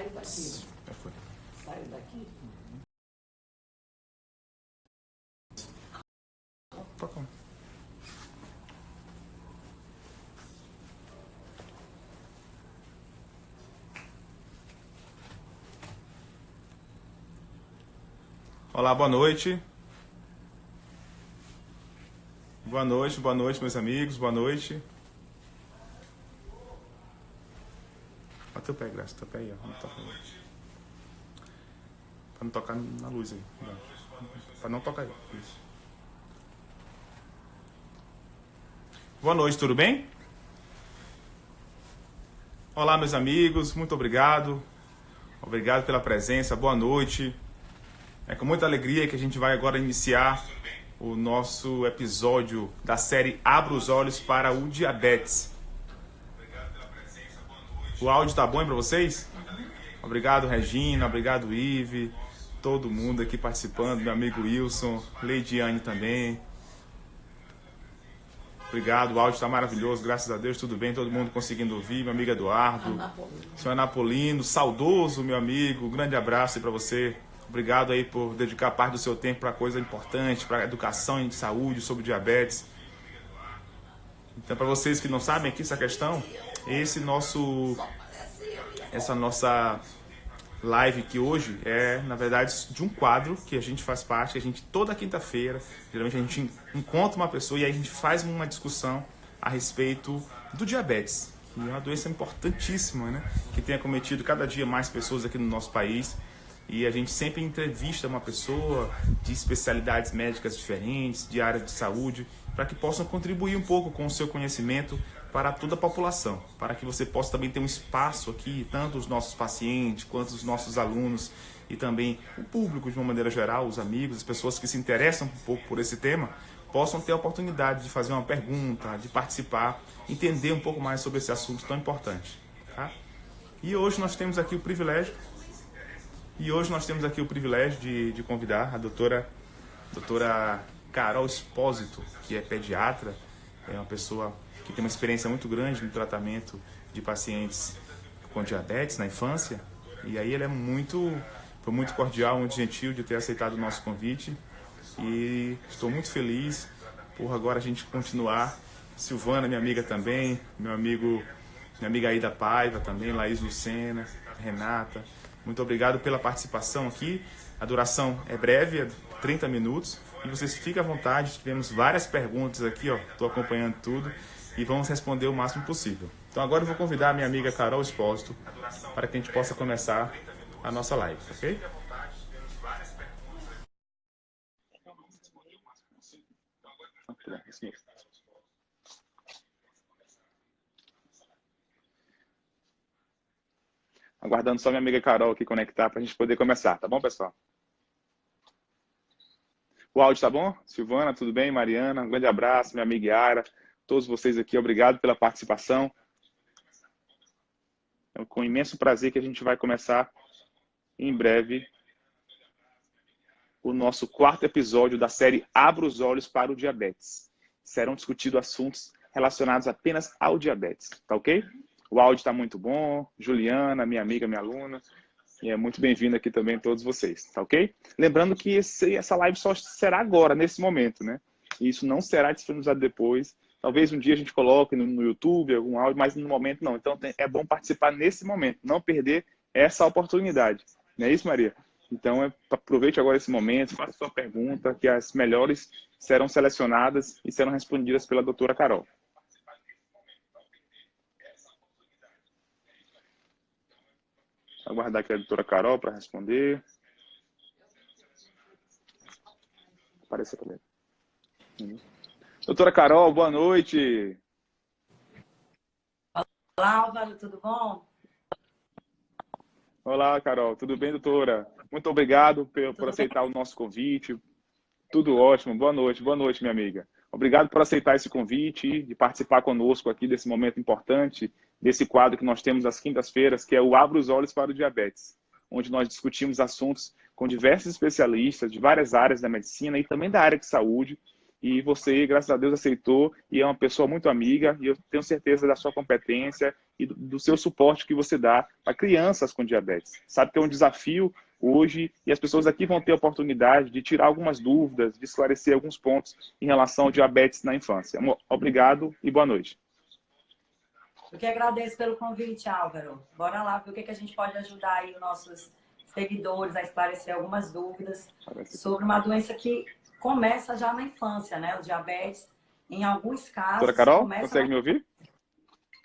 Saio daqui. Já foi. Saio daqui. Toca. Olá, boa noite. Boa noite, meus amigos. Boa noite. Olha teu pé, Graça. Teu pé aí, ó. Não toca aí. Pra não tocar na luz aí. Pra não tocar aí. Isso. Boa noite, tudo bem? Olá, meus amigos. Muito obrigado. Obrigado pela presença. Boa noite. É com muita alegria que a gente vai agora iniciar o nosso episódio da série Abra os Olhos para o Diabetes. O áudio tá bom para vocês? Obrigado, Regina. Obrigado, Ive. Todo mundo aqui participando. Meu amigo Wilson. Leidiane também. Obrigado, o áudio está maravilhoso. Graças a Deus, tudo bem. Todo mundo conseguindo ouvir. Meu amigo Eduardo. Senhor Anapolino. Saudoso, meu amigo. Um grande abraço aí para você. Obrigado aí por dedicar parte do seu tempo para coisa importante, para educação em saúde, sobre diabetes. Então, para vocês que não sabem aqui essa questão, essa nossa live aqui hoje é, na verdade, de um quadro que a gente faz parte, que a gente, toda quinta-feira, geralmente a gente encontra uma pessoa e aí a gente faz uma discussão a respeito do diabetes, que é uma doença importantíssima, né? Que tem acometido cada dia mais pessoas aqui no nosso país. E a gente sempre entrevista uma pessoa de especialidades médicas diferentes, de áreas de saúde, para que possam contribuir um pouco com o seu conhecimento para toda a população, para que você possa também ter um espaço aqui, tanto os nossos pacientes, quanto os nossos alunos e também o público de uma maneira geral, os amigos, as pessoas que se interessam um pouco por esse tema, possam ter a oportunidade de fazer uma pergunta, de participar, entender um pouco mais sobre esse assunto tão importante. Tá? E hoje nós temos aqui o privilégio de convidar a doutora Carol Espósito, que é pediatra, é uma pessoa que tem uma experiência muito grande no tratamento de pacientes com diabetes na infância. E aí ele foi muito cordial, muito gentil de ter aceitado o nosso convite. E estou muito feliz por agora a gente continuar. Silvana, minha amiga também, minha amiga Aida Paiva também, Laís Lucena, Renata. Muito obrigado pela participação aqui. A duração é breve, é 30 minutos. E vocês fiquem à vontade, tivemos várias perguntas aqui, ó. Estou acompanhando tudo e vamos responder o máximo possível. Então agora eu vou convidar a minha amiga Carol Espósito para que a gente possa começar a nossa live, ok? Aguardando só minha amiga Carol aqui conectar para a gente poder começar, tá bom, pessoal? O áudio tá bom? Silvana, tudo bem? Mariana, um grande abraço, minha amiga Yara, todos vocês aqui, obrigado pela participação. É com imenso prazer que a gente vai começar em breve o nosso quarto episódio da série Abra os Olhos para o Diabetes. Serão discutidos assuntos relacionados apenas ao diabetes, tá ok? O áudio está muito bom. Juliana, minha amiga, minha aluna. E é muito bem-vindo aqui também todos vocês, tá ok? Lembrando que essa live só será agora, nesse momento, né? E isso não será disponibilizado depois. Talvez um dia a gente coloque no YouTube algum áudio, mas no momento não. Então é bom participar nesse momento, não perder essa oportunidade. Não é isso, Maria? Então aproveite agora esse momento, faça sua pergunta, que as melhores serão selecionadas e serão respondidas pela doutora Carol. Aguardar aqui a doutora Carol para responder. Apareceu também. Doutora Carol, boa noite. Olá, Álvaro, tudo bom? Olá, Carol. Tudo bem, doutora? Muito obrigado por aceitar o nosso convite. Tudo ótimo. Boa noite, minha amiga. Obrigado por aceitar esse convite e de participar conosco aqui desse momento importante, desse quadro que nós temos às quintas-feiras, que é o Abra os Olhos para o Diabetes, onde nós discutimos assuntos com diversos especialistas de várias áreas da medicina e também da área de saúde, e você, graças a Deus, aceitou e é uma pessoa muito amiga e eu tenho certeza da sua competência e do seu suporte que você dá para crianças com diabetes. Sabe que é um desafio hoje e as pessoas aqui vão ter a oportunidade de tirar algumas dúvidas, de esclarecer alguns pontos em relação ao diabetes na infância. Obrigado e boa noite. Eu que agradeço pelo convite, Álvaro. Bora lá ver o que a gente pode ajudar aí os nossos seguidores a esclarecer algumas dúvidas sobre uma doença que começa já na infância, né? O diabetes, em alguns casos... Doutora Carol, consegue me ouvir?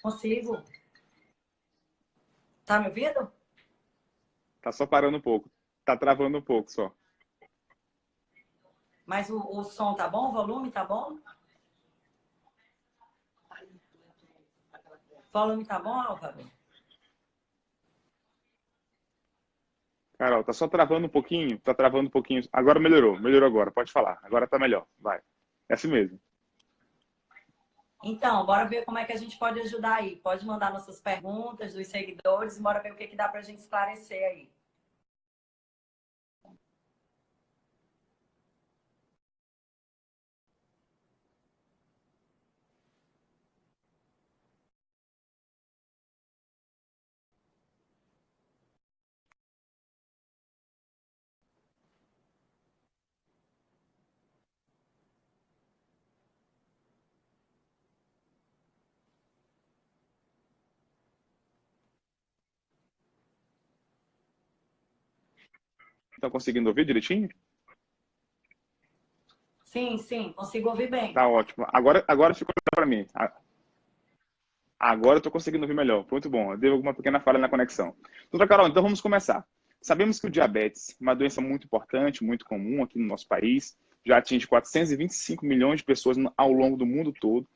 Consigo. Tá me ouvindo? Tá só parando um pouco. Tá travando um pouco só. Mas o som tá bom? O volume tá bom? O volume tá bom, Álvaro? Carol, tá só travando um pouquinho? Tá travando um pouquinho. Agora melhorou. Melhorou agora. Pode falar. Agora tá melhor. Vai. É assim mesmo. Então, bora ver como é que a gente pode ajudar aí. Pode mandar nossas perguntas dos seguidores e bora ver o que dá pra gente esclarecer aí. Estão conseguindo ouvir direitinho? Sim, sim, consigo ouvir bem. Tá ótimo. Agora ficou para mim. Agora eu estou conseguindo ouvir melhor. Muito bom. Deu alguma pequena falha na conexão. Doutora Carol, então vamos começar. Sabemos que o diabetes é uma doença muito importante, muito comum aqui no nosso país. Já atinge 425 milhões de pessoas ao longo do mundo todo.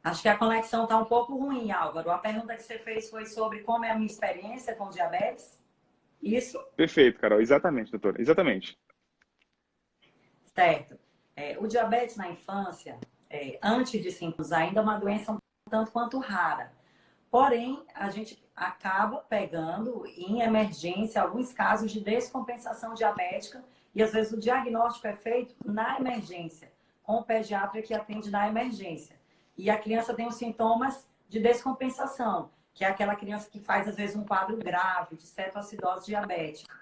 Acho que a conexão está um pouco ruim, Álvaro. A pergunta que você fez foi sobre como é a minha experiência com diabetes? Isso? Perfeito, Carol. Exatamente, doutora. Exatamente. Certo. O diabetes na infância, antes de 5 anos, ainda é uma doença um tanto quanto rara. Porém, a gente acaba pegando em emergência alguns casos de descompensação diabética e às vezes o diagnóstico é feito na emergência, com o pediatra que atende na emergência. E a criança tem os sintomas de descompensação, que é aquela criança que faz às vezes um quadro grave de cetoacidose diabética.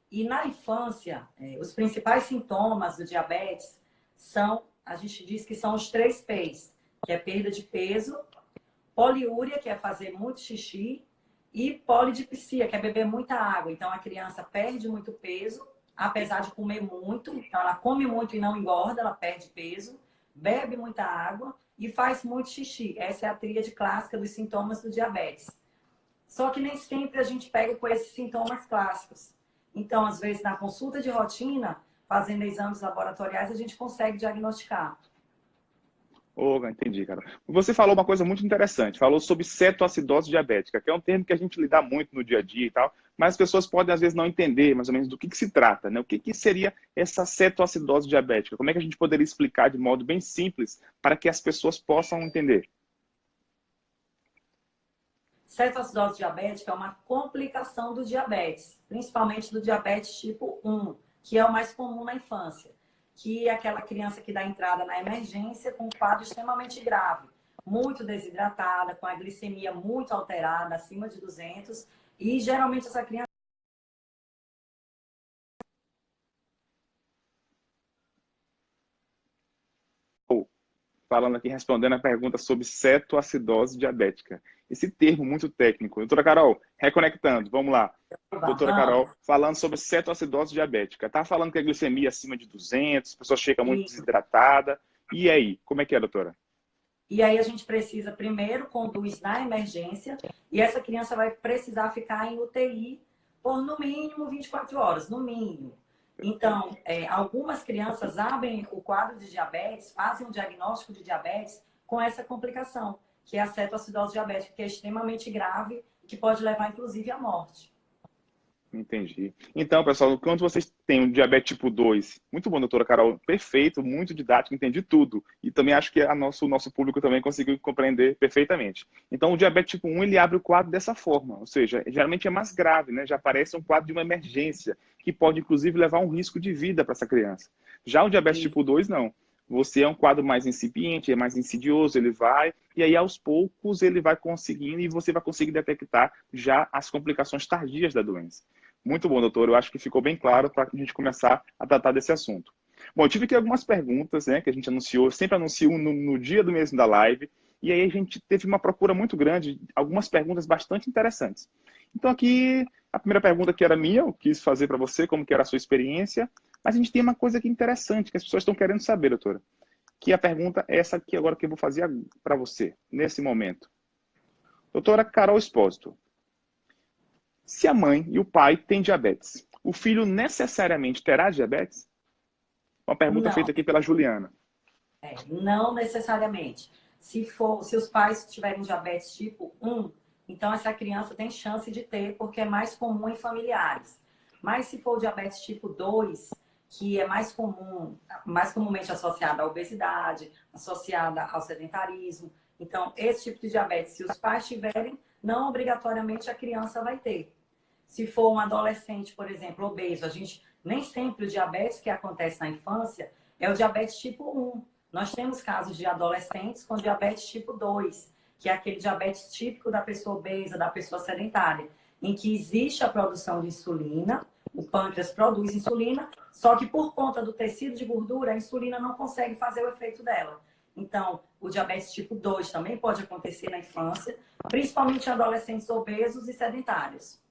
E na infância, os principais sintomas do diabetes são, a gente diz que são os 3 P's, que é perda de peso, poliúria, que é fazer muito xixi, e polidipsia, que é beber muita água. Então, a criança perde muito peso, apesar de comer muito. Então, ela come muito e não engorda, ela perde peso, bebe muita água e faz muito xixi. Essa é a tríade clássica dos sintomas do diabetes. Só que nem sempre a gente pega com esses sintomas clássicos. Então, às vezes, na consulta de rotina, fazendo exames laboratoriais, a gente consegue diagnosticar. Entendi, cara. Você falou uma coisa muito interessante. Falou sobre cetoacidose diabética, que é um termo que a gente lida muito no dia a dia e tal, mas as pessoas podem, às vezes, não entender mais ou menos do que se trata, né? O que seria essa cetoacidose diabética? Como é que a gente poderia explicar de modo bem simples para que as pessoas possam entender? Cetoacidose diabética é uma complicação do diabetes, principalmente do diabetes tipo 1, que é o mais comum na infância, que é aquela criança que dá entrada na emergência com um quadro extremamente grave, muito desidratada, com a glicemia muito alterada, acima de 200, e geralmente essa criança... Falando aqui, respondendo a pergunta sobre cetoacidose diabética. Esse termo muito técnico. Doutora Carol, reconectando, vamos lá. Doutora Carol, falando sobre cetoacidose diabética. Tá falando que a glicemia é acima de 200, a pessoa chega muito desidratada. E aí, como é que é, doutora? E aí a gente precisa, primeiro, conduz na emergência, e essa criança vai precisar ficar em UTI por, no mínimo, 24 horas, no mínimo. Então, algumas crianças abrem o quadro de diabetes, fazem um diagnóstico de diabetes com essa complicação, que é a cetoacidose diabética, que é extremamente grave e que pode levar, inclusive, à morte. Entendi. Então, pessoal, quando vocês têm um diabetes tipo 2, muito bom, doutora Carol, perfeito, muito didático, entendi tudo. E também acho que o nosso público também conseguiu compreender perfeitamente. Então, o diabetes tipo 1, ele abre o quadro dessa forma, ou seja, geralmente é mais grave, né? Já aparece um quadro de uma emergência, que pode, inclusive, levar a um risco de vida para essa criança. Já o diabetes tipo 2, não. Você é um quadro mais incipiente, é mais insidioso, ele vai, e aí aos poucos ele vai conseguindo e você vai conseguir detectar já as complicações tardias da doença. Muito bom, doutor. Eu acho que ficou bem claro para a gente começar a tratar desse assunto. Bom, eu tive aqui algumas perguntas, né, que a gente anunciou, sempre anuncia no dia do mesmo da live, e aí a gente teve uma procura muito grande, algumas perguntas bastante interessantes. Então aqui, a primeira pergunta que era minha, eu quis fazer para você, como que era a sua experiência, mas a gente tem uma coisa aqui interessante, que as pessoas estão querendo saber, doutora, que a pergunta é essa aqui agora que eu vou fazer para você, nesse momento. Doutora Carol Espósito, se a mãe e o pai têm diabetes, o filho necessariamente terá diabetes? Uma pergunta Não, feita aqui pela Juliana. não necessariamente. Se os pais tiverem diabetes tipo 1, então essa criança tem chance de ter, porque é mais comum em familiares. Mas se for diabetes tipo 2, que é mais comum, mais comumente associada à obesidade, associada ao sedentarismo, então esse tipo de diabetes, se os pais tiverem, não obrigatoriamente a criança vai ter. Se for um adolescente, por exemplo, obeso, a gente nem sempre o diabetes que acontece na infância é o diabetes tipo 1. Nós temos casos de adolescentes com diabetes tipo 2, que é aquele diabetes típico da pessoa obesa, da pessoa sedentária, em que existe a produção de insulina, o pâncreas produz insulina, só que por conta do tecido de gordura, a insulina não consegue fazer o efeito dela. Então, o diabetes tipo 2 também pode acontecer na infância, principalmente em adolescentes obesos e sedentários.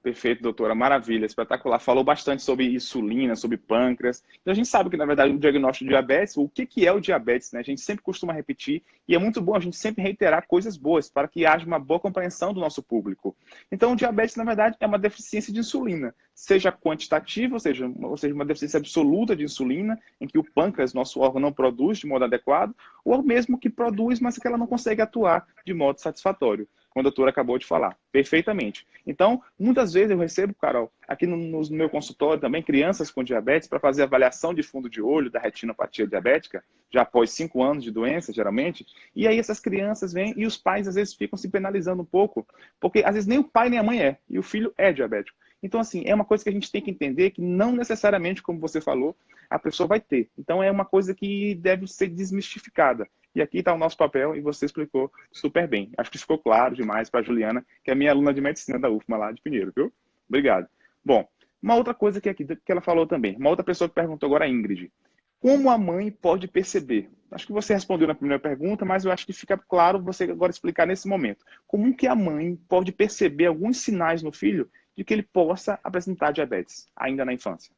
Perfeito, doutora. Maravilha, espetacular. Falou bastante sobre insulina, sobre pâncreas. Então, a gente sabe que, na verdade, o diagnóstico de diabetes, o que é o diabetes, né? A gente sempre costuma repetir e é muito bom a gente sempre reiterar coisas boas para que haja uma boa compreensão do nosso público. Então, o diabetes, na verdade, é uma deficiência de insulina, seja quantitativa, ou seja, uma deficiência absoluta de insulina, em que o pâncreas, nosso órgão, não produz de modo adequado, ou mesmo que produz, mas que ela não consegue atuar de modo satisfatório, como a doutora acabou de falar. Perfeitamente. Então, muitas vezes eu recebo, Carol, aqui no meu consultório também, crianças com diabetes para fazer avaliação de fundo de olho da retinopatia diabética, já após 5 anos de doença, geralmente. E aí essas crianças vêm e os pais, às vezes, ficam se penalizando um pouco, porque às vezes nem o pai nem a mãe é, e o filho é diabético. Então, assim, é uma coisa que a gente tem que entender que não necessariamente, como você falou, a pessoa vai ter. Então, é uma coisa que deve ser desmistificada. E aqui está o nosso papel e você explicou super bem. Acho que ficou claro demais para a Juliana, que é minha aluna de medicina da UFMA lá de Pinheiro, viu? Obrigado. Bom, uma outra coisa que ela falou também, uma outra pessoa que perguntou agora, a Ingrid. Como a mãe pode perceber? Acho que você respondeu na primeira pergunta, mas eu acho que fica claro você agora explicar nesse momento. Como que a mãe pode perceber alguns sinais no filho de que ele possa apresentar diabetes, ainda na infância?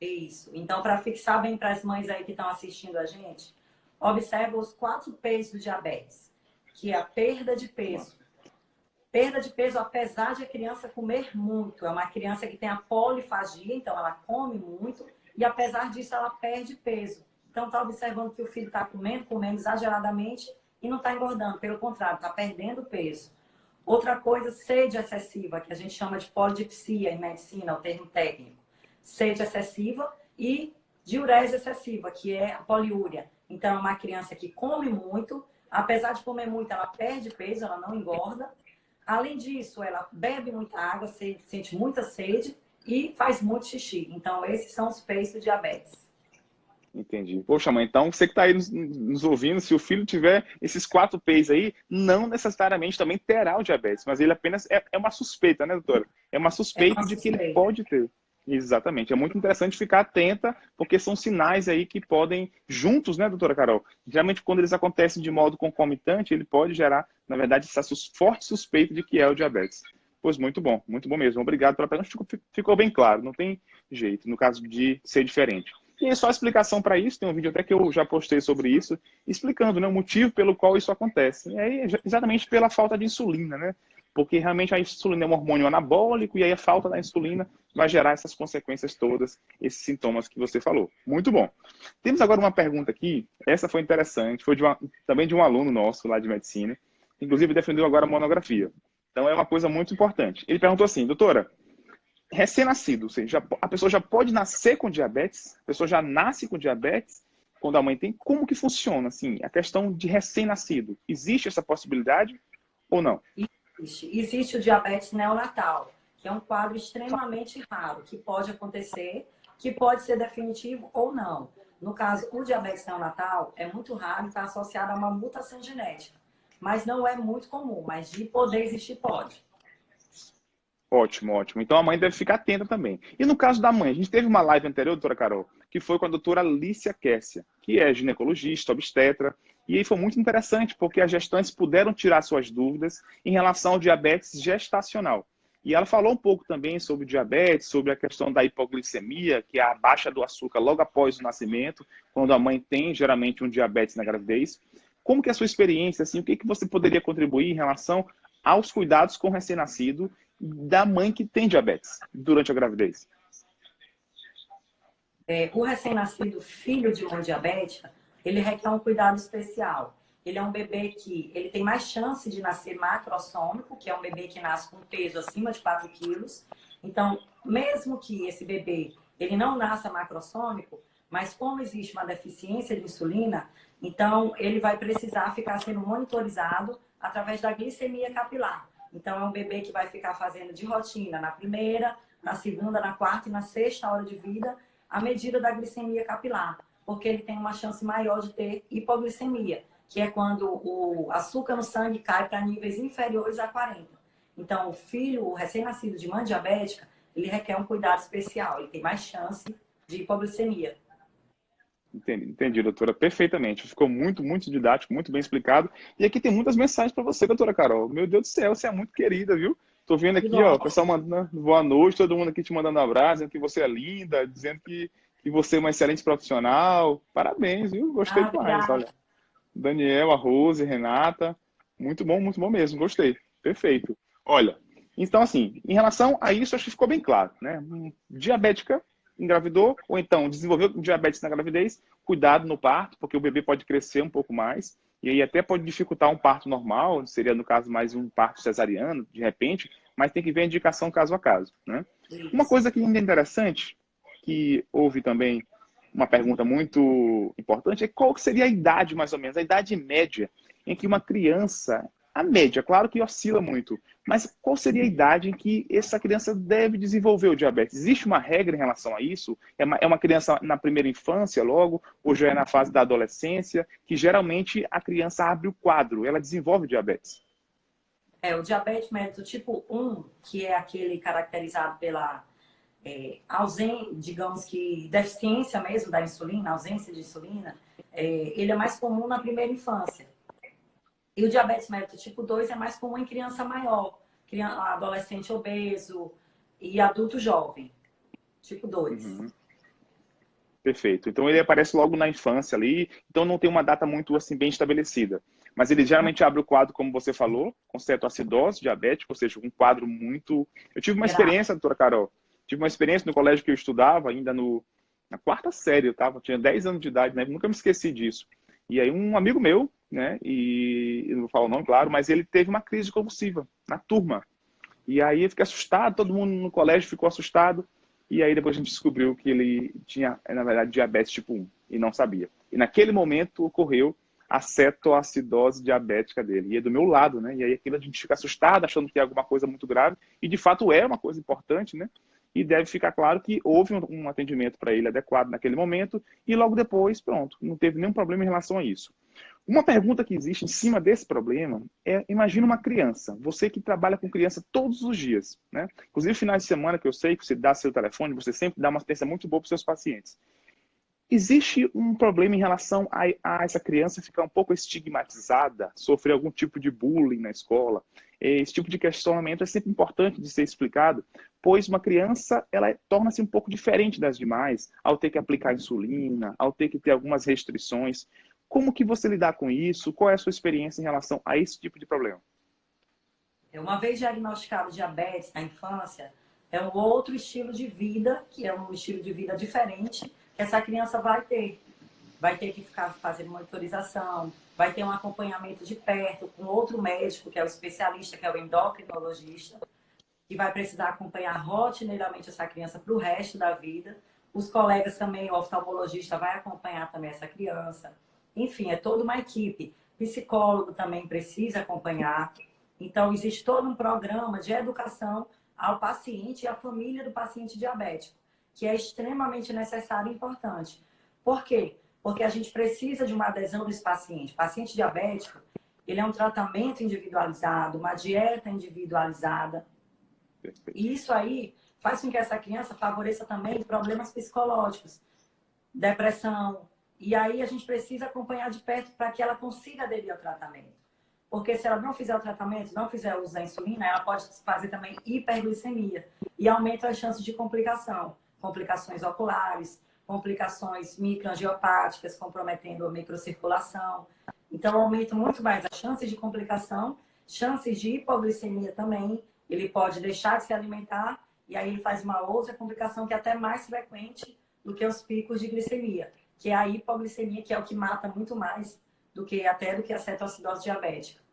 Isso. Então, para fixar bem para as mães aí que estão assistindo a gente, observa os 4 P's do diabetes, que é a perda de peso. Perda de peso, apesar de a criança comer muito. É uma criança que tem a polifagia, então ela come muito, e apesar disso ela perde peso. Então, está observando que o filho está comendo exageradamente e não está engordando. Pelo contrário, está perdendo peso. Outra coisa, sede excessiva, que a gente chama de polidipsia em medicina, é o termo técnico. Sede excessiva e diurese excessiva, que é a poliúria. Então, é uma criança que come muito, apesar de comer muito, ela perde peso, ela não engorda. Além disso, ela bebe muita água, sente muita sede e faz muito xixi. Então, esses são os P's do diabetes. Entendi. Poxa, mãe, então você que está aí nos ouvindo, se o filho tiver esses 4 P's aí, não necessariamente também terá o diabetes, mas ele apenas é uma suspeita, né, doutora? É uma É suspeita uma de que ele suspeita. pode ter. Exatamente. É muito interessante ficar atenta, porque são sinais aí que podem, juntos, né, doutora Carol? Geralmente, quando eles acontecem de modo concomitante, ele pode gerar, na verdade, essa forte suspeita de que é o diabetes. Pois muito bom mesmo. Obrigado pela pergunta. Ficou bem claro, não tem jeito, no caso de ser diferente. E aí só a explicação para isso, tem um vídeo até que eu já postei sobre isso, explicando, né, o motivo pelo qual isso acontece. E aí, exatamente pela falta de insulina, né? Porque realmente a insulina é um hormônio anabólico e aí a falta da insulina vai gerar essas consequências todas, esses sintomas que você falou. Muito bom. Temos agora uma pergunta aqui, essa foi interessante, foi também de um aluno nosso lá de medicina, inclusive defendeu agora a monografia. Então é uma coisa muito importante. Ele perguntou assim, doutora, recém-nascido, ou seja, a pessoa já pode nascer com diabetes? A pessoa já nasce com diabetes quando a mãe tem? Como que funciona, assim, a questão de recém-nascido? Existe essa possibilidade ou não? Existe o diabetes neonatal, que é um quadro extremamente raro, que pode acontecer, que pode ser definitivo ou não. No caso, o diabetes neonatal é muito raro e está associado a uma mutação genética. Mas não é muito comum, mas de poder existir, pode. Ótimo, ótimo. Então a mãe deve ficar atenta também. E no caso da mãe, a gente teve uma live anterior, doutora Carol, que foi com a doutora Alicia Kessia, que é ginecologista, obstetra, e aí foi muito interessante, porque as gestantes puderam tirar suas dúvidas em relação ao diabetes gestacional. E ela falou um pouco também sobre o diabetes, sobre a questão da hipoglicemia, que é a baixa do açúcar logo após o nascimento, quando a mãe tem geralmente um diabetes na gravidez. Como que é a sua experiência, assim, o que que você poderia contribuir em relação aos cuidados com o recém-nascido da mãe que tem diabetes durante a gravidez? O recém-nascido filho de uma diabética, ele requer um cuidado especial. Ele é um bebê que ele tem mais chance de nascer macrossômico, que é um bebê que nasce com peso acima de 4 quilos. Então, mesmo que esse bebê ele não nasça macrossômico, mas como existe uma deficiência de insulina, então ele vai precisar ficar sendo monitorizado através da glicemia capilar. Então, é um bebê que vai ficar fazendo de rotina na primeira, na segunda, na quarta e na sexta hora de vida, a medida da glicemia capilar, porque ele tem uma chance maior de ter hipoglicemia, que é quando o açúcar no sangue cai para níveis inferiores a 40. Então, o filho, o recém-nascido de mãe diabética, ele requer um cuidado especial, ele tem mais chance de hipoglicemia. Entendi, doutora, perfeitamente. Ficou muito, muito didático, muito bem explicado. E aqui tem muitas mensagens para você, doutora Carol. Meu Deus do céu, você é muito querida, viu? Tô vendo aqui, ó, o pessoal mandando boa noite, todo mundo aqui te mandando um abraço, dizendo que você é linda, dizendo que você é uma excelente profissional. Parabéns, viu? Gostei demais. Obrigada. Olha, Daniel, a Rose, Renata. muito bom mesmo. Gostei. Perfeito. Olha, então assim, em relação a isso, acho que ficou bem claro, né? Diabética, engravidou, ou então desenvolveu diabetes na gravidez, cuidado no parto, porque o bebê pode crescer um pouco mais, e aí até pode dificultar um parto normal, seria no caso mais um parto cesariano, de repente, mas tem que ver a indicação caso a caso, né? Uma Isso. coisa que ainda é interessante, que houve também uma pergunta muito importante, é qual que seria a idade, mais ou menos, a idade média em que uma criança, a média, claro que oscila muito, mas qual seria a idade em que essa criança deve desenvolver o diabetes? Existe uma regra em relação a isso? É uma criança na primeira infância logo, ou já é na fase da adolescência, que geralmente a criança abre o quadro, ela desenvolve o diabetes? O diabetes mellitus tipo 1, que é aquele caracterizado pela ausência, digamos que deficiência mesmo da insulina, ausência de insulina, ele é mais comum na primeira infância. E o diabetes mellitus tipo 2 é mais comum em criança maior, adolescente obeso e adulto jovem, tipo 2. Uhum. Perfeito. Então ele aparece logo na infância ali, então não tem uma data muito assim bem estabelecida. Mas ele geralmente abre o quadro, como você falou, com cetoacidose diabética, ou seja, um quadro muito... Eu tive uma experiência, doutora Carol, tive uma experiência no colégio que eu estudava, ainda na quarta série, eu tinha 10 anos de idade, né? Nunca me esqueci disso. E aí um amigo meu, né, e eu não vou falar o nome, claro, mas ele teve uma crise convulsiva na turma. E aí eu fiquei assustado, todo mundo no colégio ficou assustado. E aí depois a gente descobriu que ele tinha, na verdade, diabetes tipo 1 e não sabia. E naquele momento ocorreu a cetoacidose diabética dele. E é do meu lado, né? E aí aquilo a gente fica assustado, achando que é alguma coisa muito grave. E de fato é uma coisa importante, né? E deve ficar claro que houve um atendimento para ele adequado naquele momento. E logo depois, pronto, não teve nenhum problema em relação a isso. Uma pergunta que existe em cima desse problema é, imagina uma criança, você que trabalha com criança todos os dias, né? Inclusive finais de semana, que eu sei que você dá seu telefone, você sempre dá uma assistência muito boa para os seus pacientes. Existe um problema em relação a essa criança ficar um pouco estigmatizada, sofrer algum tipo de bullying na escola, esse tipo de questionamento é sempre importante de ser explicado, pois uma criança, ela torna-se um pouco diferente das demais, ao ter que aplicar insulina, ao ter que ter algumas restrições. Como que você lidar com isso? Qual é a sua experiência em relação a esse tipo de problema? Uma vez diagnosticado diabetes na infância, é um outro estilo de vida, que é um estilo de vida diferente, que essa criança vai ter. Vai ter que ficar fazendo monitorização, vai ter um acompanhamento de perto com outro médico, que é o especialista, que é o endocrinologista, que vai precisar acompanhar rotineiramente essa criança para o resto da vida. Os colegas também, o oftalmologista vai acompanhar também essa criança. Enfim, é toda uma equipe. Psicólogo também precisa acompanhar. Então, existe todo um programa de educação ao paciente e à família do paciente diabético, que é extremamente necessário e importante. Por quê? Porque a gente precisa de uma adesão desse paciente. O paciente diabético, ele é um tratamento individualizado, uma dieta individualizada. E isso aí faz com que essa criança favoreça também problemas psicológicos, depressão. E aí a gente precisa acompanhar de perto para que ela consiga aderir ao tratamento. Porque se ela não fizer o tratamento, não fizer o uso da insulina, ela pode fazer também hiperglicemia. E aumenta as chances de complicação. Complicações oculares, complicações microangiopáticas, comprometendo a microcirculação. Então, aumenta muito mais as chances de complicação, chances de hipoglicemia também. Ele pode deixar de se alimentar e aí ele faz uma outra complicação que é até mais frequente do que os picos de glicemia, que é a hipoglicemia, que é o que mata muito mais do que a cetoacidose diabética.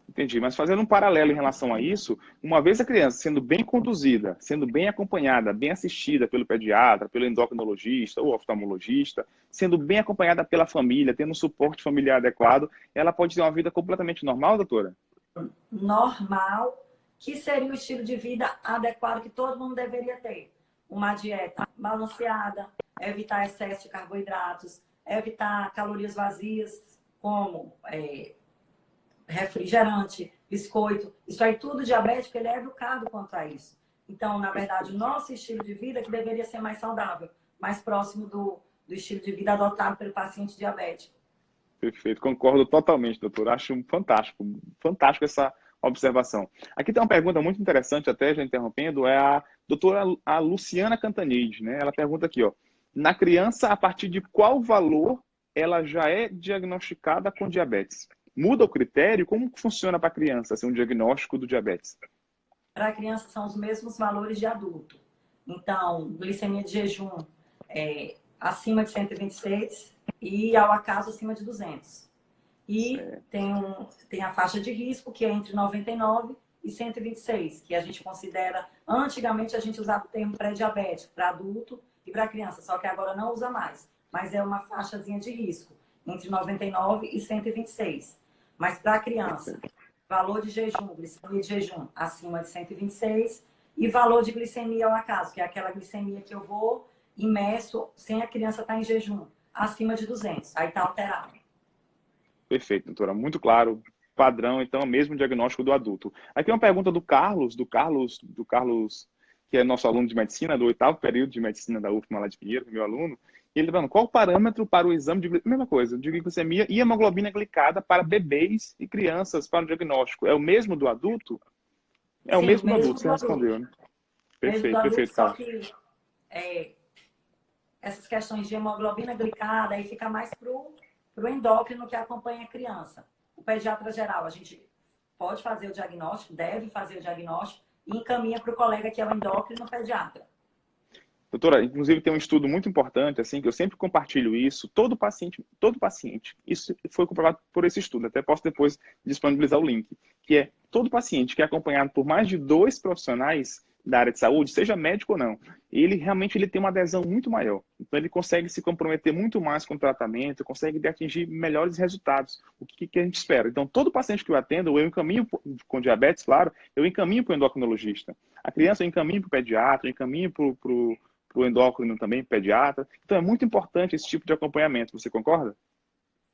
Entendi, mas fazendo um paralelo em relação a isso, uma vez a criança sendo bem conduzida, sendo bem acompanhada, bem assistida pelo pediatra, pelo endocrinologista ou oftalmologista, sendo bem acompanhada pela família, tendo um suporte familiar adequado, ela pode ter uma vida completamente normal, doutora? Normal, que seria o estilo de vida adequado que todo mundo deveria ter. Uma dieta balanceada, evitar excesso de carboidratos, evitar calorias vazias, como refrigerante, biscoito. Isso aí tudo diabético, ele é educado quanto a isso. Então, na verdade, o nosso estilo de vida que deveria ser mais saudável, mais próximo do estilo de vida adotado pelo paciente diabético. Perfeito, concordo totalmente, doutor. Acho fantástico essa observação. Aqui tem uma pergunta muito interessante, até já interrompendo, é a doutora a Luciana Cantanide, né? Ela pergunta aqui, ó, na criança, a partir de qual valor ela já é diagnosticada com diabetes? Muda o critério? Como funciona para a criança assim, um diagnóstico do diabetes? Para a criança são os mesmos valores de adulto. Então, glicemia de jejum acima de 126 e ao acaso acima de 200. E tem a faixa de risco, que é entre 99 e 126, que a gente considera... Antigamente a gente usava o termo pré-diabético para adulto e para criança, só que agora não usa mais. Mas é uma faixazinha de risco, entre 99 e 126. Mas para a criança, valor de jejum, glicemia de jejum acima de 126 e valor de glicemia ao acaso, que é aquela glicemia que eu vou imerso sem a criança estar em jejum, acima de 200. Aí está alterado. Perfeito, doutora. Muito claro. Padrão, então, é o mesmo diagnóstico do adulto. Aqui uma pergunta do Carlos, que é nosso aluno de medicina, do 8º período de medicina da UFMA lá de Pinheiro, meu aluno. E ele falando, qual o parâmetro para o exame de mesma coisa, de glicemia e hemoglobina glicada para bebês e crianças para o diagnóstico? É o mesmo do adulto? É o Sim, mesmo do mesmo adulto, você do adulto. respondeu, né? Mesmo do Perfeito, adulto, perfeito, só Carlos. que essas questões de hemoglobina glicada aí fica mais pro endócrino que acompanha a criança. O pediatra geral, a gente pode fazer o diagnóstico, deve fazer o diagnóstico e encaminha para o colega que é o endócrino pediatra. Doutora, inclusive tem um estudo muito importante, assim, que eu sempre compartilho isso, todo paciente, isso foi comprovado por esse estudo, até posso depois disponibilizar o link, que é todo paciente que é acompanhado por mais de 2 profissionais da área de saúde, seja médico ou não, ele realmente tem uma adesão muito maior. Então ele consegue se comprometer muito mais com o tratamento, consegue atingir melhores resultados. O que a gente espera? Então todo paciente que eu atendo, eu encaminho com diabetes, claro, eu encaminho para o endocrinologista. A criança eu encaminho para o pediatra, eu encaminho para o endócrino também, pediatra. Então é muito importante esse tipo de acompanhamento. Você concorda?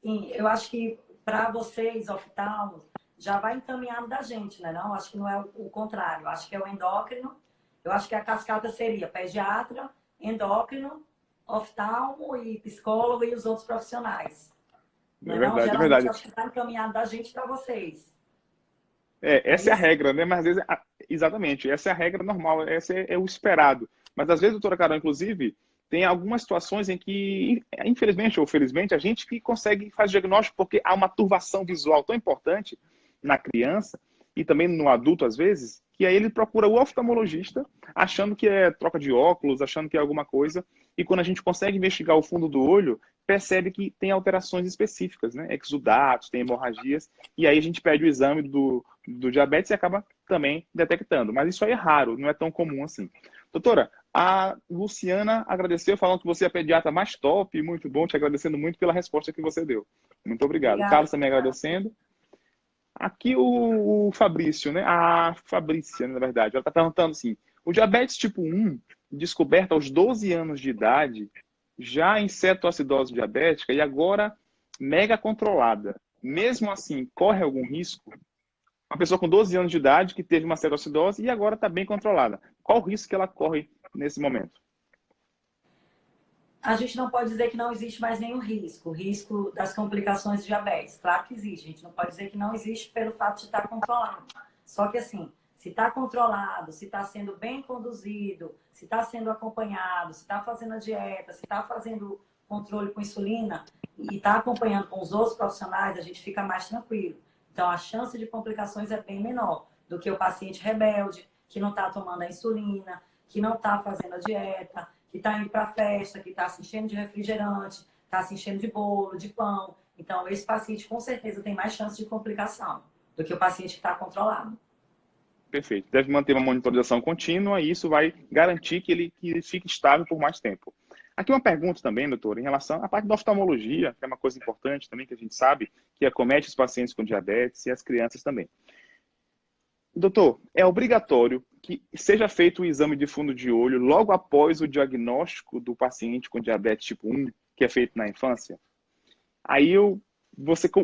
Sim, eu acho que para vocês, oftalmos, já vai encaminhado da gente, né? Não, acho que não é o contrário. Acho que é o endócrino. Eu acho que a cascata seria pediatra, endócrino, oftalmo e psicólogo e os outros profissionais. É Não, verdade, é geralmente verdade. acho que está encaminhado da gente para vocês. É, Não é essa é a isso? regra, né? Mas às vezes, exatamente, essa é a regra normal, essa é o esperado. Mas às vezes, doutora Carol, inclusive, tem algumas situações em que, infelizmente ou felizmente, a gente que consegue fazer diagnóstico porque há uma turvação visual tão importante na criança e também no adulto, às vezes, que aí ele procura o oftalmologista achando que é troca de óculos, achando que é alguma coisa, e quando a gente consegue investigar o fundo do olho, percebe que tem alterações específicas, né? Exudatos, tem hemorragias, e aí a gente pede o exame do diabetes e acaba também detectando. Mas isso aí é raro, não é tão comum assim. Doutora, a Luciana agradeceu, falando que você é a pediatra mais top, muito bom, te agradecendo muito pela resposta que você deu. Muito obrigado. Obrigada. Carlos também agradecendo. Aqui o Fabrício, né? A Fabrícia, na verdade, ela está perguntando assim: o diabetes tipo 1, descoberto aos 12 anos de idade, já em cetoacidose diabética e agora mega controlada. Mesmo assim, corre algum risco? Uma pessoa com 12 anos de idade que teve uma cetoacidose e agora está bem controlada. Qual o risco que ela corre nesse momento? A gente não pode dizer que não existe mais nenhum risco. O risco das complicações de diabetes. Claro que existe. A gente não pode dizer que não existe pelo fato de estar controlado. Só que assim, se está controlado, se está sendo bem conduzido, se está sendo acompanhado, se está fazendo a dieta, se está fazendo controle com insulina e está acompanhando com os outros profissionais, a gente fica mais tranquilo. Então, a chance de complicações é bem menor do que o paciente rebelde, que não está tomando a insulina, que não está fazendo a dieta, que está indo para a festa, que está se enchendo de refrigerante, está se enchendo de bolo, de pão. Então, esse paciente com certeza tem mais chance de complicação do que o paciente que está controlado. Perfeito. Deve manter uma monitorização contínua e isso vai garantir que ele fique estável por mais tempo. Aqui uma pergunta também, doutor, em relação à parte da oftalmologia, que é uma coisa importante também que a gente sabe, que acomete os pacientes com diabetes e as crianças também. Doutor, é obrigatório que seja feito o exame de fundo de olho logo após o diagnóstico do paciente com diabetes tipo 1, que é feito na infância? Aí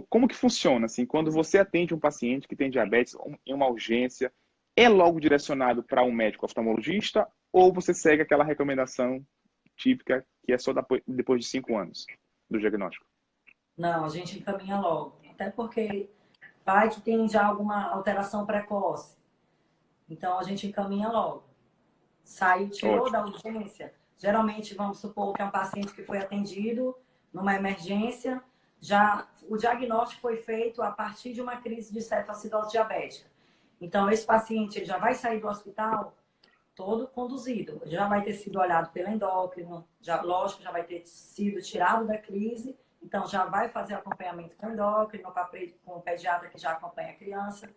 como que funciona assim, quando você atende um paciente que tem diabetes em uma urgência, é logo direcionado para um médico oftalmologista ou você segue aquela recomendação típica que é só depois de 5 anos do diagnóstico? Não, a gente encaminha logo. Até porque pai que tem já alguma alteração precoce. Então, a gente encaminha logo. Saiu, tirou Ótimo. da urgência. Geralmente, vamos supor que é um paciente que foi atendido numa emergência. Já o diagnóstico foi feito a partir de uma crise de cetoacidose diabética. Então, esse paciente ele já vai sair do hospital todo conduzido. Já vai ter sido olhado pelo endócrino, já, lógico, já vai ter sido tirado da crise. Então, já vai fazer acompanhamento com o endócrino, com o pediatra que já acompanha a criança.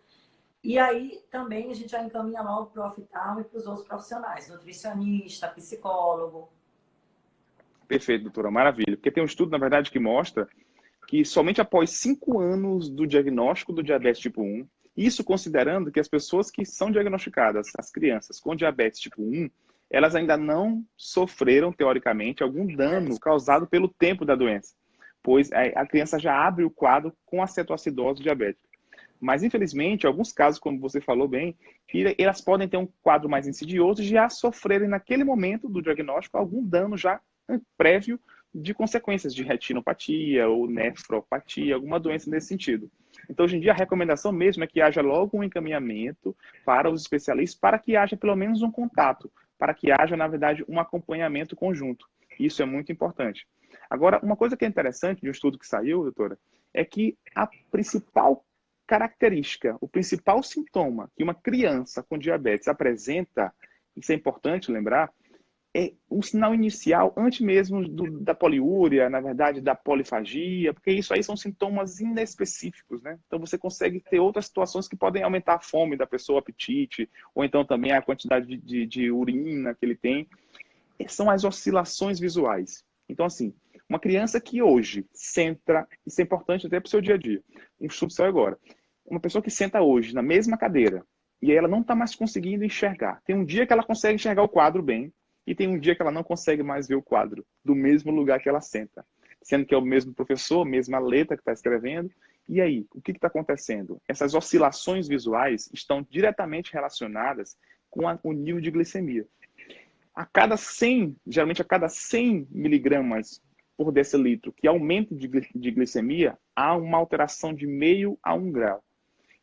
E aí, também, a gente já encaminha logo para o oftalmo e para os outros profissionais, nutricionista, psicólogo. Perfeito, doutora, maravilha. Porque tem um estudo, na verdade, que mostra que somente após 5 anos do diagnóstico do diabetes tipo 1, isso considerando que as pessoas que são diagnosticadas, as crianças com diabetes tipo 1, elas ainda não sofreram, teoricamente, algum dano causado pelo tempo da doença, pois a criança já abre o quadro com a cetoacidose diabética. Mas, infelizmente, em alguns casos, como você falou bem, elas podem ter um quadro mais insidioso e já sofrerem, naquele momento do diagnóstico, algum dano já prévio de consequências de retinopatia ou nefropatia, alguma doença nesse sentido. Então, hoje em dia, a recomendação mesmo é que haja logo um encaminhamento para os especialistas, para que haja pelo menos um contato, para que haja, na verdade, um acompanhamento conjunto. Isso é muito importante. Agora, uma coisa que é interessante de um estudo que saiu, doutora, é que a principal característica, o principal sintoma que uma criança com diabetes apresenta, isso é importante lembrar, é um sinal inicial, antes mesmo da poliúria, na verdade, da polifagia, porque isso aí são sintomas inespecíficos, né? Então você consegue ter outras situações que podem aumentar a fome da pessoa, o apetite, ou então também a quantidade de urina que ele tem. São as oscilações visuais. Então, assim, uma criança que hoje senta, isso é importante até para o seu dia a dia, um estudo saiu agora, uma pessoa que senta hoje na mesma cadeira, e aí ela não está mais conseguindo enxergar. Tem um dia que ela consegue enxergar o quadro bem, e tem um dia que ela não consegue mais ver o quadro do mesmo lugar que ela senta, sendo que é o mesmo professor, a mesma letra que está escrevendo. E aí, o que está acontecendo? Essas oscilações visuais estão diretamente relacionadas com o nível de glicemia. Geralmente a cada 100 miligramas por decilitro que aumenta de glicemia, há uma alteração de meio a 1 grau.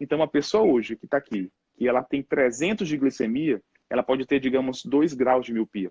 Então, uma pessoa hoje que está aqui, que ela tem 300 de glicemia, ela pode ter, digamos, 2 graus de miopia.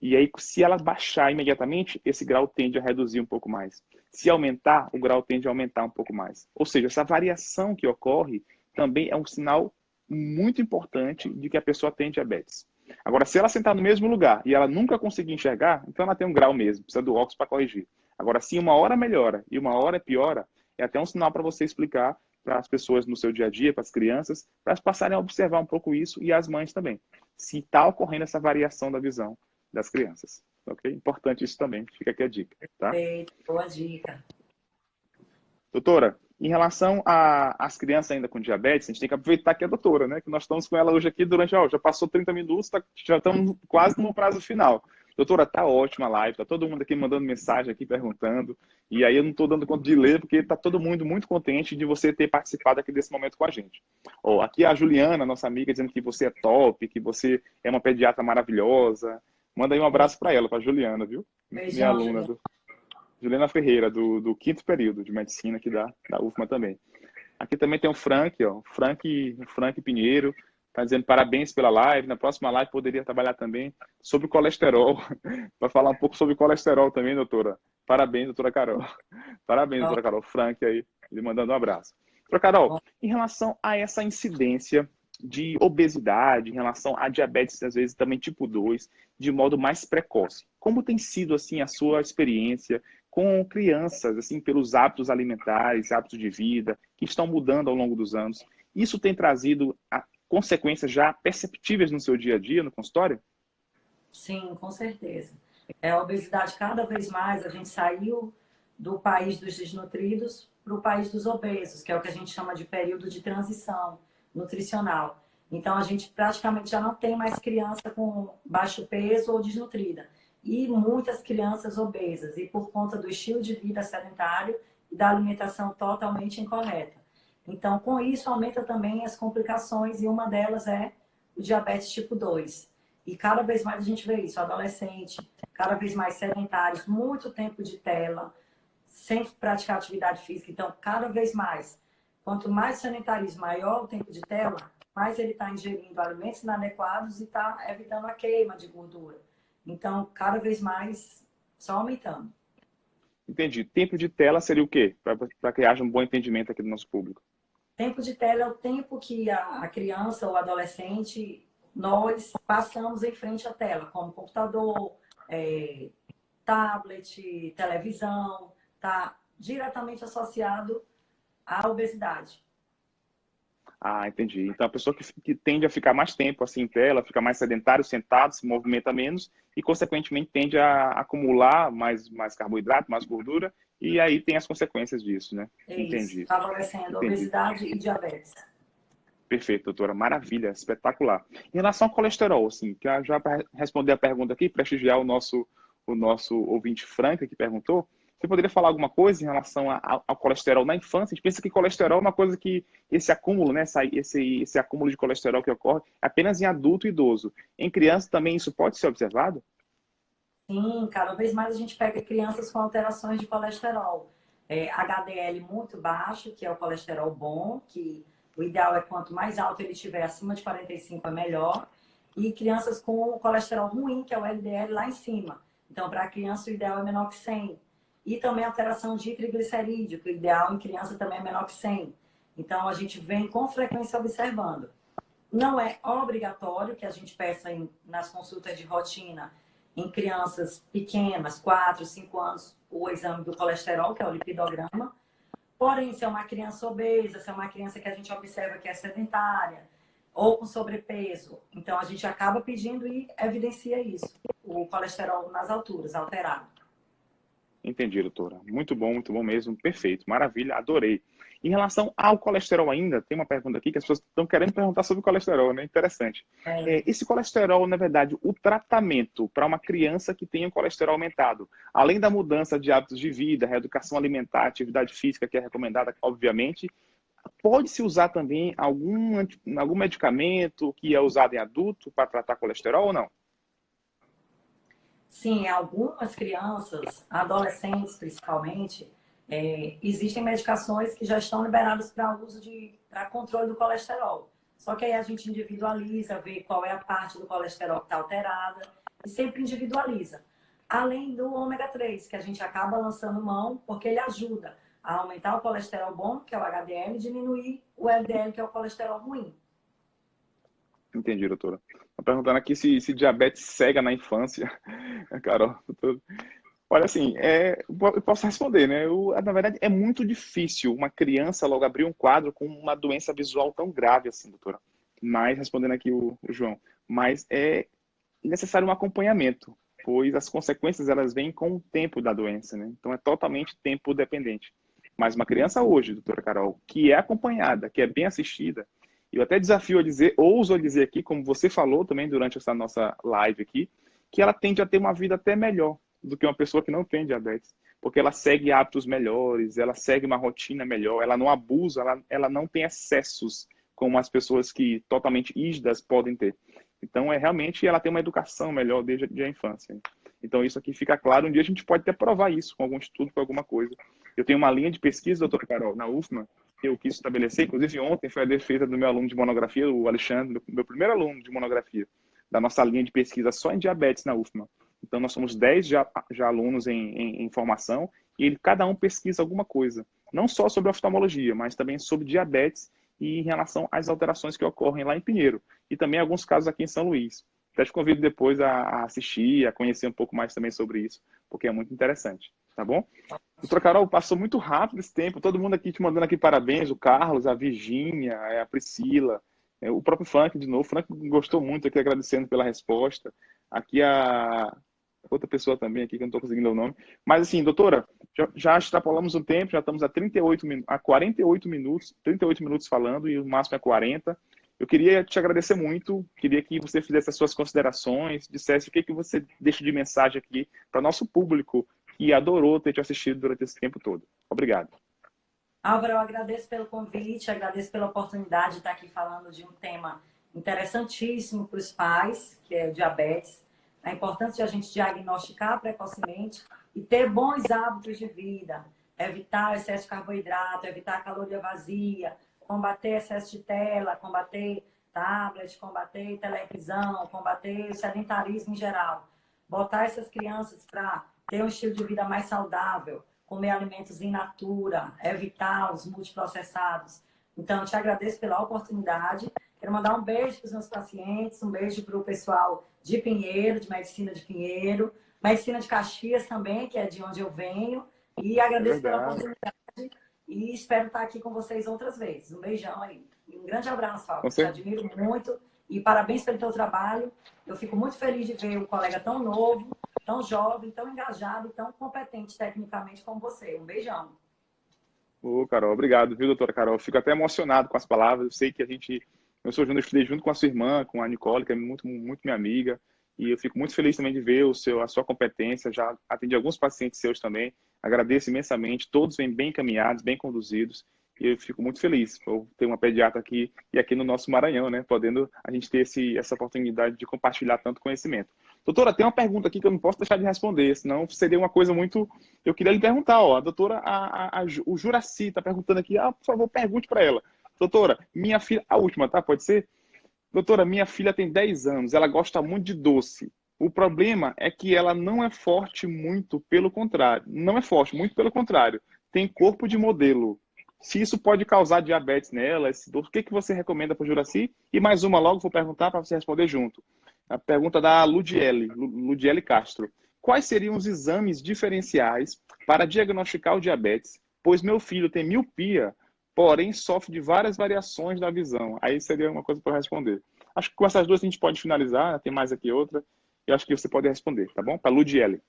E aí, se ela baixar imediatamente, esse grau tende a reduzir um pouco mais. Se aumentar, o grau tende a aumentar um pouco mais. Ou seja, essa variação que ocorre também é um sinal muito importante de que a pessoa tem diabetes. Agora, se ela sentar no mesmo lugar e ela nunca conseguir enxergar, então ela tem um grau mesmo, precisa do óculos para corrigir. Agora, se uma hora melhora e uma hora piora, é até um sinal para você explicar para as pessoas no seu dia a dia, para as crianças, para elas passarem a observar um pouco isso e as mães também. Se está ocorrendo essa variação da visão das crianças, ok? Importante isso também, fica aqui a dica, tá? Perfeito, boa dica. Doutora, em relação às crianças ainda com diabetes, a gente tem que aproveitar que é a doutora, né? Que nós estamos com ela hoje aqui durante, já passou 30 minutos, já estamos quase no prazo final. Doutora, tá ótima a live, tá todo mundo aqui mandando mensagem aqui, perguntando, e aí eu não estou dando conta de ler, porque tá todo mundo muito contente de você ter participado aqui desse momento com a gente. Aqui a Juliana, nossa amiga, dizendo que você é top, que você é uma pediatra maravilhosa. Manda aí um abraço para ela, para Juliana, viu? Beijão, Minha aluna, Juliana Ferreira, do 5º período de medicina aqui da UFMA também. Aqui também tem o Frank, ó, Frank Pinheiro, está dizendo parabéns pela live. Na próxima live poderia trabalhar também sobre colesterol, para falar um pouco sobre colesterol também, doutora. Parabéns, doutora Carol. Parabéns, doutora Carol. Frank aí, lhe mandando um abraço. Doutora Carol, em relação a essa incidência de obesidade, em relação a diabetes, às vezes também tipo 2, de modo mais precoce, como tem sido assim a sua experiência com crianças, assim, pelos hábitos alimentares, hábitos de vida, que estão mudando ao longo dos anos? Isso tem trazido consequências já perceptíveis no seu dia a dia, no consultório? Sim, com certeza. A obesidade, cada vez mais, a gente saiu do país dos desnutridos para o país dos obesos, que é o que a gente chama de período de transição nutricional. Então, a gente praticamente já não tem mais criança com baixo peso ou desnutrida. E muitas crianças obesas, e por conta do estilo de vida sedentário e da alimentação totalmente incorreta. Então, com isso, aumenta também as complicações, e uma delas é o diabetes tipo 2. E cada vez mais a gente vê isso, adolescente, cada vez mais sedentários, muito tempo de tela, sem praticar atividade física. Então, cada vez mais, quanto mais sedentarismo, maior o tempo de tela, mais ele está ingerindo alimentos inadequados e está evitando a queima de gordura. Então, cada vez mais, só aumentando. Entendi. Tempo de tela seria o quê? Para que haja um bom entendimento aqui do nosso público. Tempo de tela é o tempo que a criança ou adolescente, nós passamos em frente à tela, como computador, tablet, televisão, está diretamente associado à obesidade. Ah, entendi. Então, a pessoa que tende a ficar mais tempo assim em tela, fica mais sedentário, sentado, se movimenta menos e, consequentemente, tende a acumular mais carboidrato, mais gordura, e aí tem as consequências disso, né? É Entendi. isso, favorecendo obesidade e diabetes. Perfeito, doutora. Maravilha, espetacular. Em relação ao colesterol, assim, que já para responder a pergunta aqui, prestigiar o nosso ouvinte Franca que perguntou, você poderia falar alguma coisa em relação ao colesterol na infância? A gente pensa que colesterol é uma coisa que esse acúmulo, né, esse acúmulo de colesterol que ocorre apenas em adulto e idoso. Em criança também isso pode ser observado? Sim, cada vez mais a gente pega crianças com alterações de colesterol. HDL muito baixo, que é o colesterol bom, que o ideal é quanto mais alto ele estiver, acima de 45 é melhor. E crianças com colesterol ruim, que é o LDL lá em cima. Então, para a criança, o ideal é menor que 100. E também alteração de triglicerídeo, que o ideal em criança também é menor que 100. Então, a gente vem com frequência observando. Não é obrigatório que a gente peça nas consultas de rotina em crianças pequenas, 4, 5 anos, o exame do colesterol, que é o lipidograma. Porém, se é uma criança obesa, se é uma criança que a gente observa que é sedentária ou com sobrepeso, então a gente acaba pedindo e evidencia isso, o colesterol nas alturas, alterado. Entendi, doutora. Muito bom mesmo. Perfeito. Maravilha. Adorei. Em relação ao colesterol ainda, tem uma pergunta aqui que as pessoas estão querendo perguntar sobre o colesterol, né? Interessante. Esse colesterol, na verdade, o tratamento para uma criança que tem o colesterol aumentado, além da mudança de hábitos de vida, reeducação alimentar, atividade física, que é recomendada, obviamente, pode-se usar também algum medicamento que é usado em adulto para tratar colesterol ou não? Sim, algumas crianças, adolescentes principalmente, Existem medicações que já estão liberadas para uso para controle do colesterol. Só que aí a gente individualiza, vê qual é a parte do colesterol que está alterada e sempre individualiza. Além do ômega 3, que a gente acaba lançando mão, porque ele ajuda a aumentar o colesterol bom, que é o HDL, e diminuir o LDL, que é o colesterol ruim. Entendi, doutora. Estou perguntando aqui se diabetes cega na infância. Carol, doutora. Olha, assim, eu posso responder, né? Na verdade, é muito difícil uma criança logo abrir um quadro com uma doença visual tão grave assim, doutora. Mas, respondendo aqui o João, mas é necessário um acompanhamento, pois as consequências elas vêm com o tempo da doença, né? Então, é totalmente tempo dependente. Mas uma criança hoje, doutora Carol, que é acompanhada, que é bem assistida, eu até desafio a dizer, ouso a dizer aqui, como você falou também durante essa nossa live aqui, que ela tende a ter uma vida até melhor do que uma pessoa que não tem diabetes, porque ela segue hábitos melhores, ela segue uma rotina melhor, ela não abusa, ela não tem excessos como as pessoas que totalmente rígidas podem ter. Então, realmente, ela tem uma educação melhor desde a infância. Então, isso aqui fica claro. Um dia a gente pode até provar isso com algum estudo, com alguma coisa. Eu tenho uma linha de pesquisa, doutora Carol, na UFMA, que eu quis estabelecer. Inclusive, ontem foi a defesa do meu aluno de monografia, o Alexandre, meu primeiro aluno de monografia, da nossa linha de pesquisa só em diabetes na UFMA. Então, nós somos 10 já alunos em formação e cada um pesquisa alguma coisa. Não só sobre oftalmologia, mas também sobre diabetes e em relação às alterações que ocorrem lá em Pinheiro. E também alguns casos aqui em São Luís. Até te convido depois a assistir, a conhecer um pouco mais também sobre isso, porque é muito interessante. Tá bom? Doutora Carol, passou muito rápido esse tempo. Todo mundo aqui te mandando aqui parabéns. O Carlos, a Virgínia, a Priscila, o próprio Frank de novo. O Frank gostou muito aqui, agradecendo pela resposta. Aqui a outra pessoa também aqui, que eu não estou conseguindo o nome. Mas assim, doutora, já extrapolamos o tempo, já estamos a 48 minutos falando, e o máximo é 40. Eu queria te agradecer muito, queria que você fizesse as suas considerações, dissesse o que você deixa de mensagem aqui para o nosso público que adorou ter te assistido durante esse tempo todo. Obrigado. Álvaro, eu agradeço pelo convite, agradeço pela oportunidade de estar aqui falando de um tema interessantíssimo para os pais, que é o diabetes. A importância de a gente diagnosticar precocemente e ter bons hábitos de vida, evitar excesso de carboidrato, evitar caloria vazia, combater excesso de tela, combater tablet, combater televisão, combater o sedentarismo em geral. Botar essas crianças para ter um estilo de vida mais saudável, comer alimentos in natura, evitar os multiprocessados. Então, eu te agradeço pela oportunidade. Quero mandar um beijo para os meus pacientes, um beijo para o pessoal de Pinheiro, de Medicina de Pinheiro, Medicina de Caxias também, que é de onde eu venho. E agradeço pela oportunidade e espero estar aqui com vocês outras vezes. Um beijão aí. E um grande abraço, Álvaro. Te admiro muito e parabéns pelo teu trabalho. Eu fico muito feliz de ver um colega tão novo, tão jovem, tão engajado e tão competente tecnicamente como você. Um beijão. Carol, obrigado, viu, doutora Carol? Eu fico até emocionado com as palavras. Eu sei que eu eu estudei junto com a sua irmã, com a Nicole, que é muito, muito minha amiga. E eu fico muito feliz também de ver a sua competência. Já atendi alguns pacientes seus também. Agradeço imensamente. Todos vêm bem encaminhados, bem conduzidos. E eu fico muito feliz por ter uma pediatra aqui e aqui no nosso Maranhão, né? Podendo a gente ter essa oportunidade de compartilhar tanto conhecimento. Doutora, tem uma pergunta aqui que eu não posso deixar de responder, senão seria uma coisa muito... Eu queria lhe perguntar, ó, a doutora, o Juraci está perguntando aqui, por favor, pergunte para ela. Doutora, minha filha... A última, tá? Pode ser? Doutora, minha filha tem 10 anos, ela gosta muito de doce. O problema é que ela não é forte muito, pelo contrário. Não é forte, muito pelo contrário. Tem corpo de modelo. Se isso pode causar diabetes nela, o que você recomenda para o Juraci? E mais uma logo, vou perguntar para você responder junto. A pergunta da Ludiele Castro. Quais seriam os exames diferenciais para diagnosticar o diabetes? Pois meu filho tem miopia, porém sofre de várias variações da visão. Aí seria uma coisa para responder. Acho que com essas duas a gente pode finalizar, tem mais aqui outra. E acho que você pode responder, tá bom? Para Ludiele.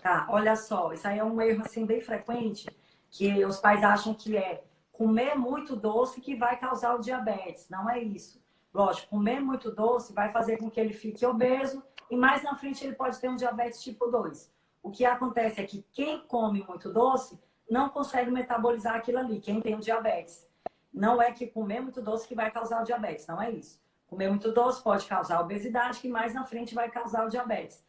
Tá, olha só, isso aí é um erro assim, bem frequente, que os pais acham que é comer muito doce que vai causar o diabetes. Não é isso. Lógico, comer muito doce vai fazer com que ele fique obeso e mais na frente ele pode ter um diabetes tipo 2. O que acontece é que quem come muito doce não consegue metabolizar aquilo ali, quem tem o diabetes. Não é que comer muito doce que vai causar o diabetes, não é isso. Comer muito doce pode causar obesidade, que mais na frente vai causar o diabetes.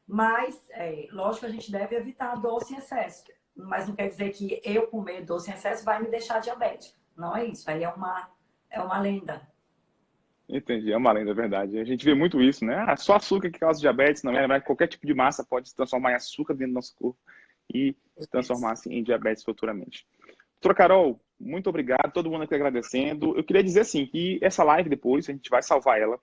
Mas, lógico, a gente deve evitar doce em excesso. mas não quer dizer que eu comer doce em excesso vai me deixar diabética. Não é isso, aí é uma lenda. Entendi, é uma lenda, é verdade. A gente vê muito isso, né? Ah, só açúcar que causa diabetes, não é? Mas qualquer tipo de massa pode se transformar em açúcar dentro do nosso corpo e se transformar-se em diabetes futuramente. Doutora Carol, muito obrigado, todo mundo aqui agradecendo. Eu queria dizer assim, que essa live depois, a gente vai salvar ela,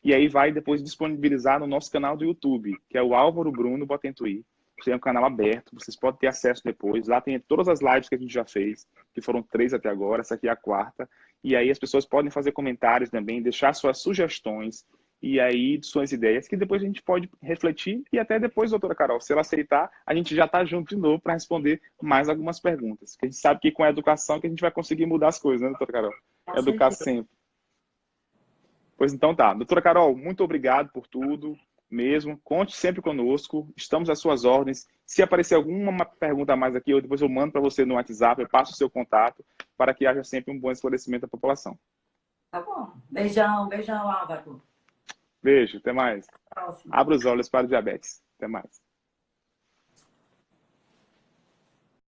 e aí vai depois disponibilizar no nosso canal do YouTube, que é o Álvaro Bruno Botentuí. É um canal aberto, vocês podem ter acesso depois. Lá tem todas as lives que a gente já fez, que foram 3 até agora, essa aqui é a 4ª. E aí as pessoas podem fazer comentários também, deixar suas sugestões e aí suas ideias, que depois a gente pode refletir e até depois, doutora Carol, se ela aceitar, a gente já está junto de novo para responder mais algumas perguntas. Porque a gente sabe que com a educação que a gente vai conseguir mudar as coisas, né, doutora Carol? Educar sempre. Pois então tá. Doutora Carol, muito obrigado por tudo mesmo. Conte sempre conosco. Estamos às suas ordens. Se aparecer alguma pergunta a mais aqui, depois eu mando para você no WhatsApp, eu passo o seu contato para que haja sempre um bom esclarecimento da população. Tá bom. Beijão, beijão, Álvaro. Beijo, até mais. Até a próxima. Abra os olhos para o diabetes. Até mais.